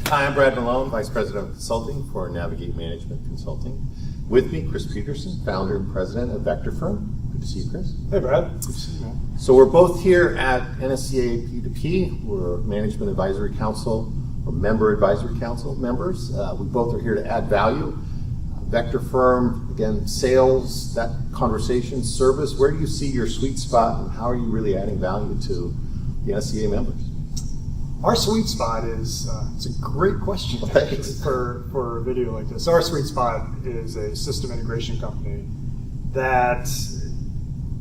Hi, I'm Brad Malone, Vice President of Consulting for Navigate Management Consulting. With me, Chris Peterson, Founder and President of Vector Firm. Good to see you, Chris. Hey, Brad. Good to see you, man. So we're both here at NSCA P2P. We're Management Advisory Council, or Member Advisory Council members. We both are here to add value. Vector Firm, again, sales, that conversation, service. Where do you see your sweet spot, and how are you really adding value to the NSCA members? Our sweet spot is, it's a great question for a video like this. Our sweet spot is a system integration company that,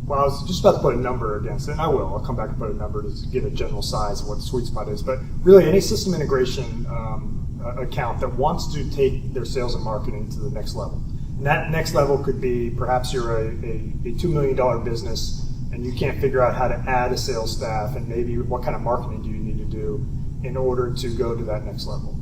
well, I was just about to put a number against it, and I will. I'll come back and put a number to give a general size of what the sweet spot is. But really, any system integration account that wants to take their sales and marketing to the next level. And that next level could be perhaps you're a $2 million business and you can't figure out how to add a sales staff, and maybe what kind of marketing do you need to do in order to go to that next level.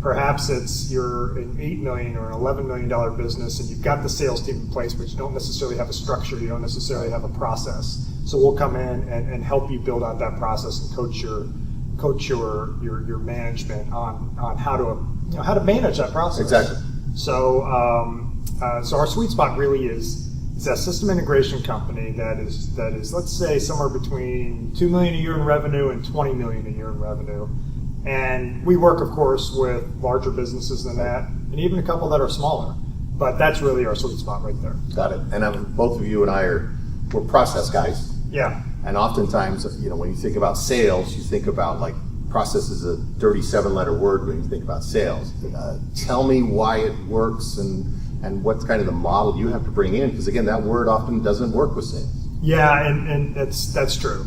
Perhaps you're an $8 million or an $11 million business and you've got the sales team in place, but you don't necessarily have a structure, you don't necessarily have a process. So we'll come in and help you build out that process and coach your management on how to manage that process. Exactly. So our sweet spot really is that system integration company that is let's say somewhere between $2 million a year in revenue and $20 million a year in revenue. And we work, of course, with larger businesses than that, and even a couple that are smaller. But that's really our sweet spot right there. Got it. And both of you and I we're process guys. Yeah. And oftentimes, when you think about sales, you think about like process is a dirty 7-letter word when you think about sales. Tell me why it works and what's kind of the model you have to bring in, because again, that word often doesn't work with sales. Yeah, and that's true.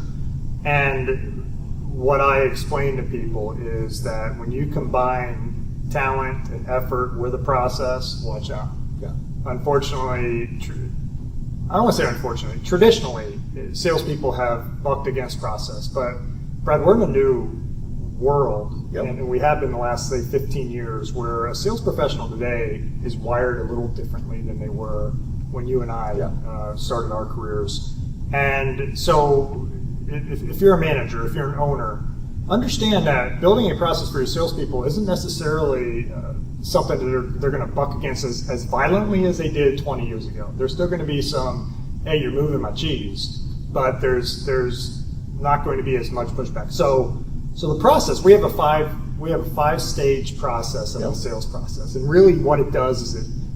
And what I explain to people is that when you combine talent and effort with a process, watch out. Yeah. Unfortunately, I don't want to say unfortunately, traditionally, salespeople have bucked against process. But Brad, we're in a new world, yep. And we have been the last, say, 15 years, where a sales professional today is wired a little differently than they were when you and I started our careers. And so if you're a manager, if you're an owner, understand that building a process for your salespeople isn't necessarily something that they're going to buck against as violently as they did 20 years ago. There's still going to be some, hey, you're moving my cheese, but there's not going to be as much pushback. So the process, we have a 5-stage process of the sales process, and really what it does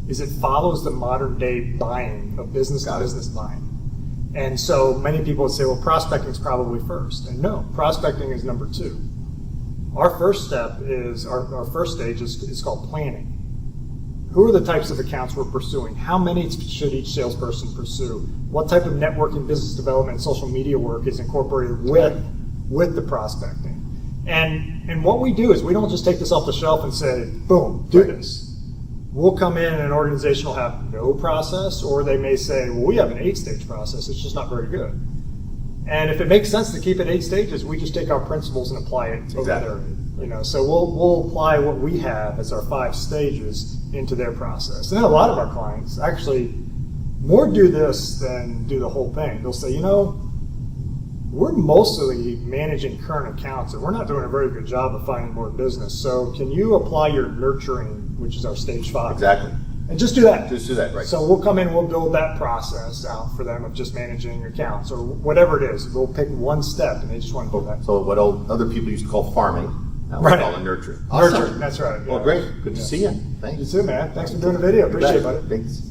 is it follows the modern day buying of business to business buying. And so many people would say, well, prospecting is probably first, and no, prospecting is number 2. Our first step is our first stage is called planning. Who are the types of accounts we're pursuing? How many should each salesperson pursue? What type of networking, business development, and social media work is incorporated with the prospecting? And what we do is we don't just take this off the shelf and say, boom, do this. We'll come in and an organization will have no process, or they may say, well, we have an 8-stage process, it's just not very good. And if it makes sense to keep it 8 stages, we just take our principles and apply it over there. So we'll apply what we have as our 5 stages into their process. And then a lot of our clients actually more do this than do the whole thing. They'll say, we're mostly managing current accounts and we're not doing a very good job of finding more business. So can you apply your nurturing, which is our stage 5? Exactly. And just do that. Just do that, right. So we'll come in, we'll build that process out for them of just managing accounts or whatever it is. We'll pick one step and they just want to do that. So what other people used to call farming, now we call it nurturing. Awesome. Nurturing, that's right. Well, great. Good to see you. Thanks. You too, man. Thanks for doing the video. Appreciate it, buddy. Thanks.